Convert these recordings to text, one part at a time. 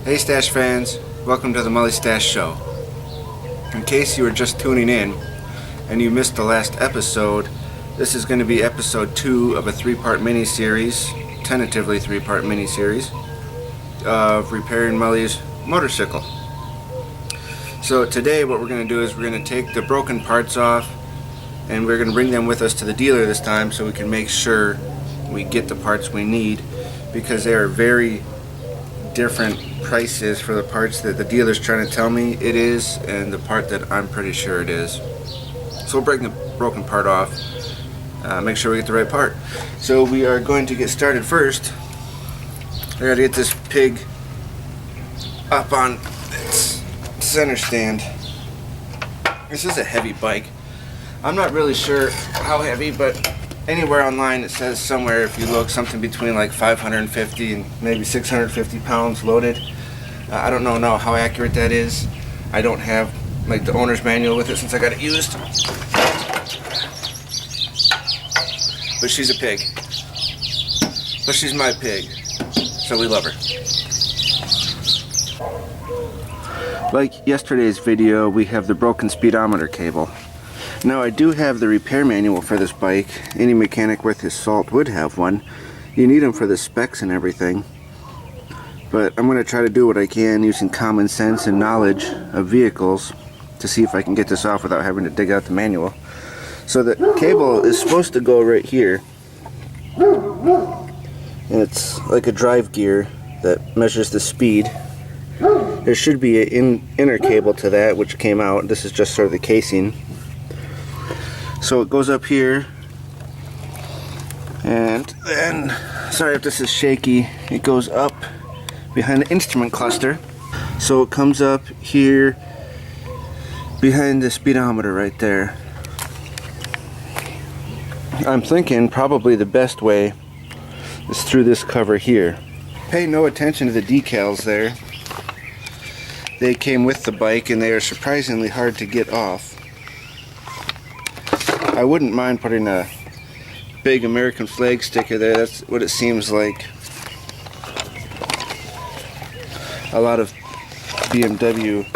Hey Stash fans, welcome to the Mully Stash Show. In case you were just tuning in and you missed the last episode, this is going to be episode 2 of a 3-part mini-series, tentatively 3-part mini-series, of repairing Mully's motorcycle. So today what we're going to do is we're going to take the broken parts off and we're going to bring them with us to the dealer this time so we can make sure we get the parts we need, because they are very different prices for the parts that the dealer's trying to tell me it is and the part that I'm pretty sure it is. So we'll break the broken part off, make sure we get the right part. So we are going to get started first. I gotta get this pig up on its center stand. This is a heavy bike. I'm not really sure how heavy, but anywhere online it says somewhere, if you look, something between like 550 and maybe 650 pounds loaded. I don't know how accurate that is. I don't have like the owner's manual with it since I got it used. But she's a pig. But she's my pig, so we love her. Like yesterday's video, we have the broken speedometer cable. Now I do have the repair manual for this bike. Any mechanic worth his salt would have one. You need them for the specs and everything. But I'm going to try to do what I can using common sense and knowledge of vehicles to see if I can get this off without having to dig out the manual. So the cable is supposed to go right here. And it's like a drive gear that measures the speed. There should be an inner cable to that which came out. This is just sort of the casing. So it goes up here, and then, sorry if this is shaky, it goes up behind the instrument cluster. So it comes up here behind the speedometer right there. I'm thinking probably the best way is through this cover here. Pay no attention to the decals there. They came with the bike and they are surprisingly hard to get off. I wouldn't mind putting a big American flag sticker there. That's what it seems like a lot of BMW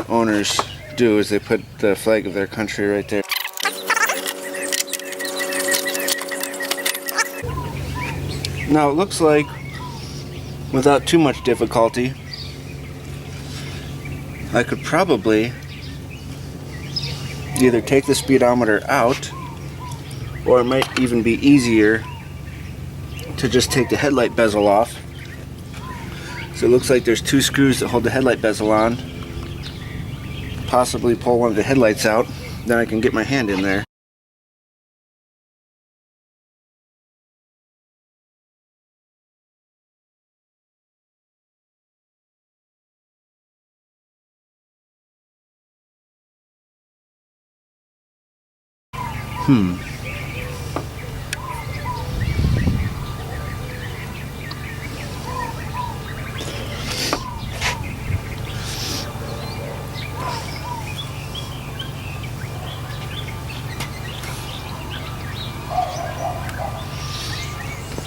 owners do, is they put the flag of their country right there. Now it looks like without too much difficulty I could probably either take the speedometer out, or it might even be easier to just take the headlight bezel off. So it looks like there's 2 screws that hold the headlight bezel on. Possibly pull one of the headlights out, then I can get my hand in there.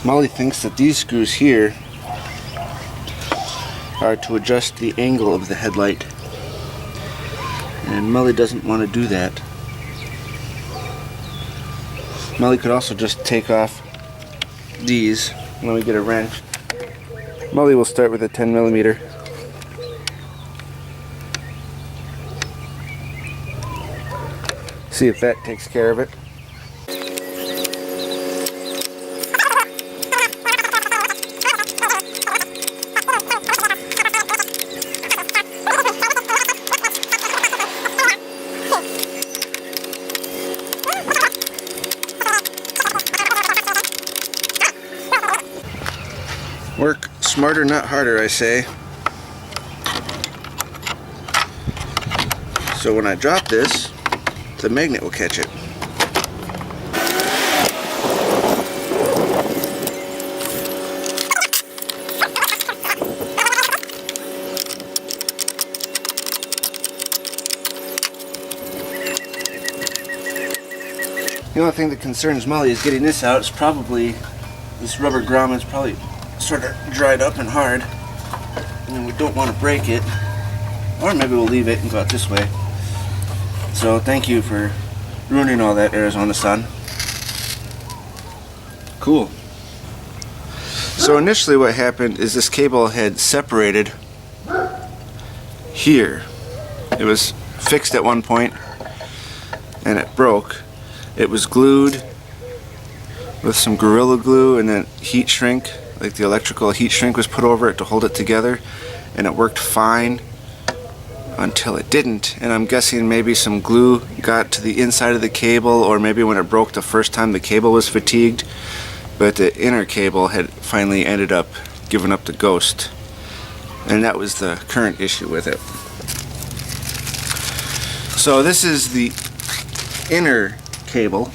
Mully thinks that these screws here are to adjust the angle of the headlight, and Mully doesn't want to do that. Mully could also just take off these when we get a wrench. Mully will start with a 10mm. See if that takes care of it. Work smarter, not harder, I say. So when I drop this, the magnet will catch it. The only thing that concerns Mully is getting this out. It's probably, this rubber grommet's probably sort of dried up and hard. and we don't want to break it, or maybe we'll leave it and go out this way. So thank you for ruining all that, Arizona sun. Cool. So initially what happened is this cable had separated here. It was fixed at one point and it broke. It was glued with some Gorilla Glue and then heat shrink, like the electrical heat shrink was put over it to hold it together, and it worked fine until it didn't. And I'm guessing maybe some glue got to the inside of the cable, or maybe when it broke the first time the cable was fatigued, but the inner cable had finally ended up giving up the ghost, and that was the current issue with it. So this is the inner cable.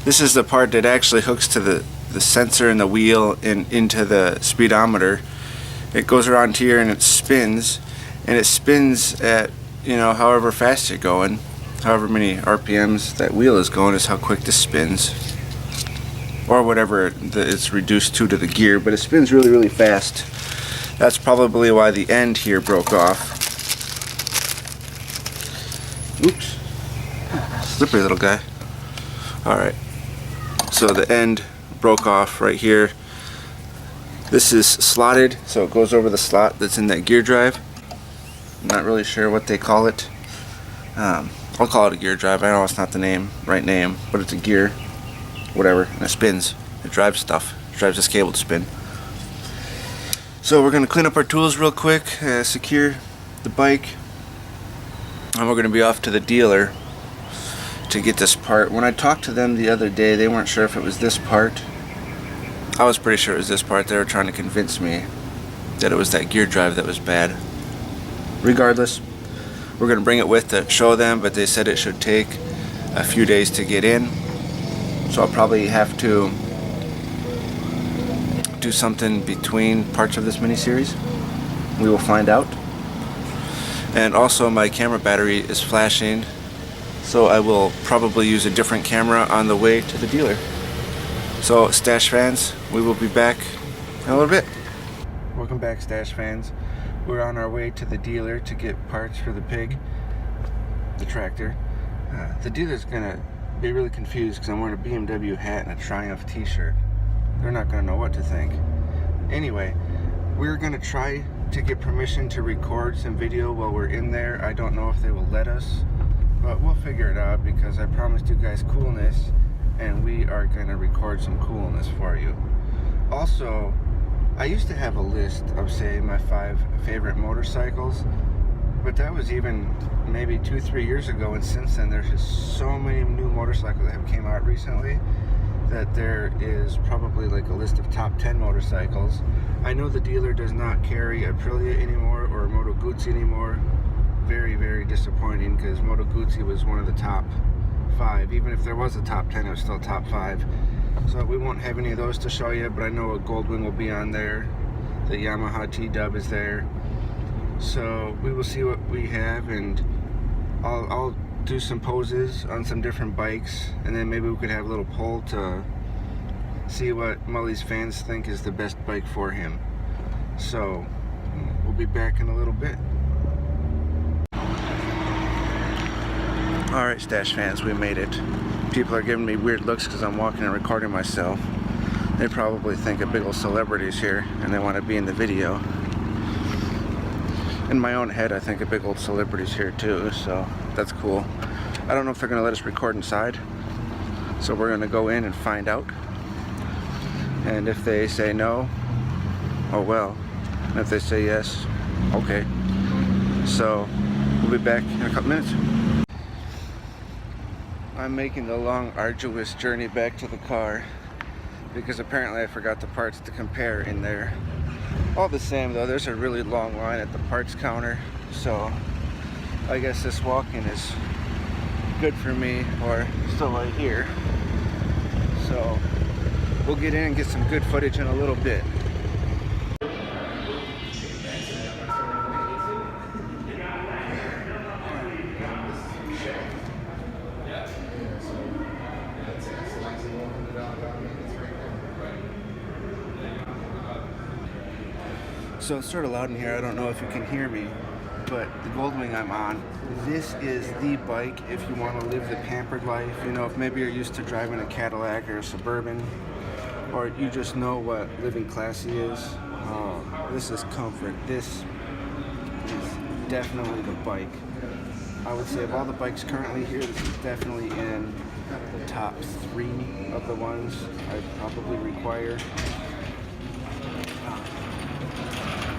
This is the part that actually hooks to the sensor in the wheel and into the speedometer. It goes around here and it spins, and it spins at, you know, however fast you're going. However many RPMs that wheel is going is how quick this spins, or whatever it's reduced to the gear, but it spins really, really fast. That's probably why the end here broke off. Oops. Slippery little guy. Alright. So the end broke off right here. This is slotted, so it goes over the slot that's in that gear drive. I'm not really sure what they call it. I'll call it a gear drive. I know it's not the right name, but it's a gear. Whatever, and it spins. It drives stuff. It drives this cable to spin. So we're going to clean up our tools real quick, secure the bike, and we're going to be off to the dealer to get this part. When I talked to them the other day, they weren't sure if it was this part. I was pretty sure it was this part. They were trying to convince me that it was that gear drive that was bad. Regardless, we're going to bring it with to show them, but they said it should take a few days to get in. So I'll probably have to do something between parts of this mini-series. We will find out. And also my camera battery is flashing, so I will probably use a different camera on the way to the dealer. So Stash fans, we will be back in a little bit. Welcome back, Stash fans. We're on our way to the dealer to get parts for the pig, the tractor. The dealer's gonna be really confused because I'm wearing a BMW hat and a Triumph t-shirt. They're not going to know what to think. Anyway, we're going to try to get permission to record some video while we're in there. I don't know if they will let us, but we'll figure it out because I promised you guys coolness, and we are going to record some coolness for you. Also, I used to have a list of, say, my 5 favorite motorcycles, but that was even maybe 2-3 years ago, and since then there's just so many new motorcycles that have came out recently that there is probably like a list of top 10 motorcycles. I know the dealer does not carry Aprilia anymore or Moto Guzzi anymore. Very, very disappointing, because Moto Guzzi was one of the top 5. Even if there was a top 10, it was still top 5. So we won't have any of those to show you, but I know a Goldwing will be on there. The Yamaha T-Dub is there. So we will see what we have, and I'll do some poses on some different bikes, and then maybe we could have a little poll to see what Mully's fans think is the best bike for him. So we'll be back in a little bit. Alright, Stash fans, we made it. People are giving me weird looks because I'm walking and recording myself. They probably think a big old celebrity's here and they want to be in the video. In my own head, I think a big old celebrity's here too, so that's cool. I don't know if they're going to let us record inside, so we're going to go in and find out. And if they say no, oh well. And if they say yes, okay. So we'll be back in a couple minutes. I'm making the long, arduous journey back to the car because apparently I forgot the parts to compare in there. All the same though, there's a really long line at the parts counter, so I guess this walking is good for me, or still right here. So we'll get in and get some good footage in a little bit. So it's sort of loud in here. I don't know if you can hear me, but the Goldwing I'm on, this is the bike if you want to live the pampered life. You know, if maybe you're used to driving a Cadillac or a Suburban, or you just know what living classy is. This is comfort. This is definitely the bike. I would say of all the bikes currently here, this is definitely in the top 3 of the ones I'd probably require.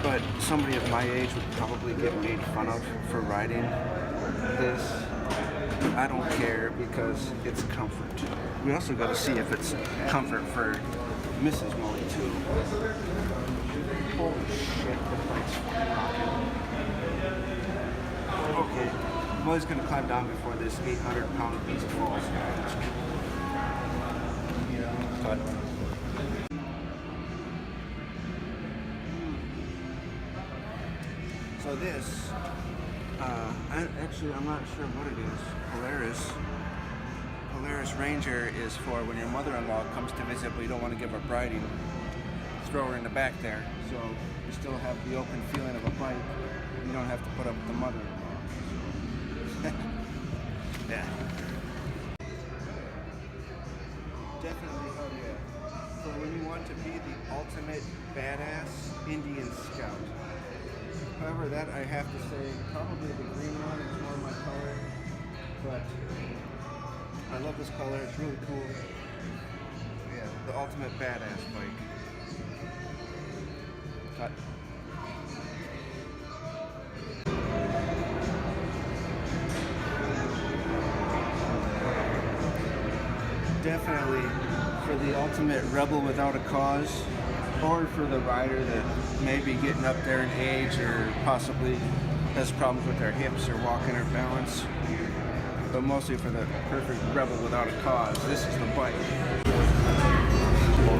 But somebody of my age would probably get made fun of for riding this. I don't care because it's comfort. We also got to see if it's comfort for Mrs. Mully too. Holy shit, the bike's fucking rocking. Okay, Mully's gonna climb down before this 800-pound beast falls. Cut. So this, I'm not sure what it is. Polaris Ranger is for when your mother-in-law comes to visit but you don't want to give her briding. Throw her in the back there, so you still have the open feeling of a bike. You don't have to put up with the mother-in-law. Yeah. Definitely, oh yeah. So when you want to be the ultimate badass Indian scout. However, that I have to say, probably the green one is more my color, but I love this color, it's really cool. Yeah, the ultimate badass bike. Cut. Definitely for the ultimate rebel without a cause, or for the rider that may be getting up there in age or possibly has problems with their hips or walking or balance, but mostly for the perfect rebel without a cause. This is the bike.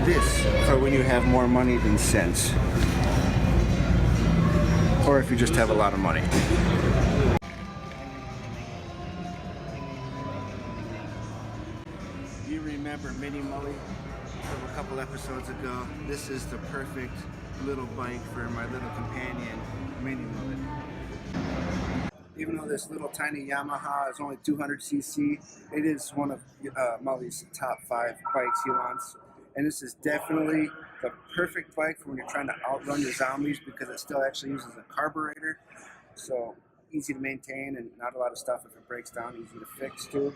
This for when you have more money than sense, or if you just have a lot of money. You remember Mini Mully from a couple episodes ago? This is the perfect little bike for my little companion, Mini Mully. Even though this little tiny Yamaha is only 200cc, it is one of Mully's top 5 bikes he wants. And this is definitely the perfect bike for when you're trying to outrun your zombies because it still actually uses a carburetor. So easy to maintain and not a lot of stuff if it breaks down, easy to fix too.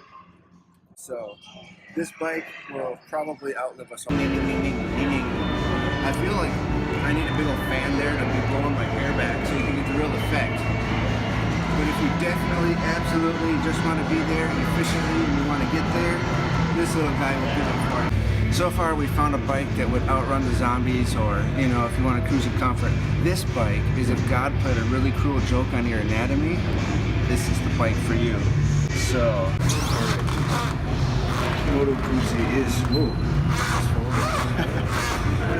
So this bike will probably outlive us all. I feel like I need a big old fan there to be blowing my hair back so you can get the real effect. But if you definitely, absolutely just want to be there efficiently and you want to get there, this little guy will do it for you. So far we found a bike that would outrun the zombies, or, you know, if you want to cruise in comfort. This bike is if God played a really cruel joke on your anatomy, this is the bike for you. So, Moto Guzzi is,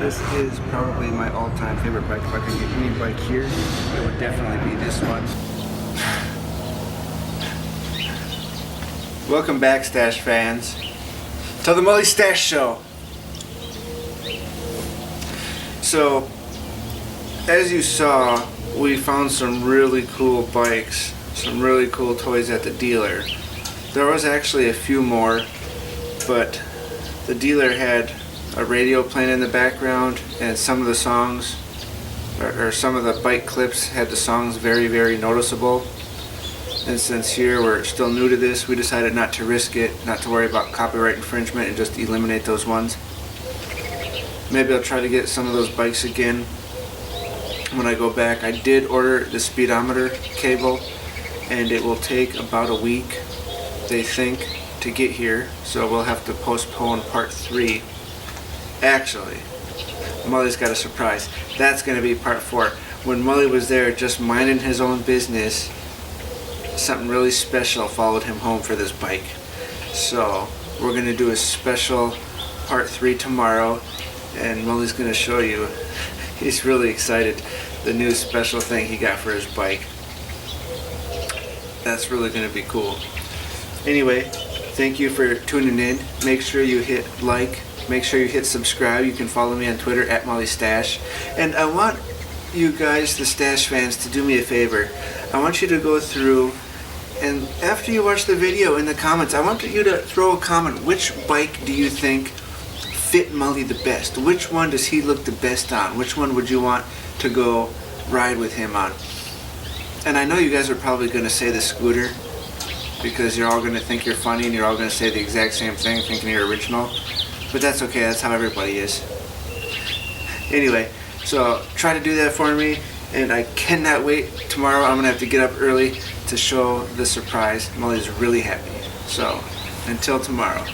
this is probably my all-time favorite bike. If I could get any bike here, it would definitely be this one. Welcome back, Stash fans, to the Mully Stash Show. So, as you saw, we found some really cool bikes, some really cool toys at the dealer. There was actually a few more, but the dealer had a radio playing in the background, and some of the songs, or some of the bike clips had the songs very, very noticeable. And since here we're still new to this, we decided not to risk it, not to worry about copyright infringement, and just eliminate those ones. Maybe I'll try to get some of those bikes again when I go back. I did order the speedometer cable, and it will take about a week, they think, to get here, so we'll have to postpone part 3. Actually, Mully's got a surprise. That's going to be part 4. When Mully was there just minding his own business, something really special followed him home for this bike. So we're going to do a special part 3 tomorrow, and Mully's going to show you, he's really excited, the new special thing he got for his bike. That's really going to be cool. Anyway, thank you for tuning in. Make sure you hit like, make sure you hit subscribe. You can follow me on Twitter at Mully Stash. And I want you guys, the Stash fans, to do me a favor. I want you to go through, and after you watch the video, in the comments, I want you to throw a comment. Which bike do you think fit Mully the best? Which one does he look the best on? Which one would you want to go ride with him on? And I know you guys are probably going to say the scooter, because you're all going to think you're funny and you're all going to say the exact same thing, thinking you're original. But that's okay, that's how everybody is. Anyway, so try to do that for me, and I cannot wait. Tomorrow I'm going to have to get up early to show the surprise. Mully's really happy. So, until tomorrow.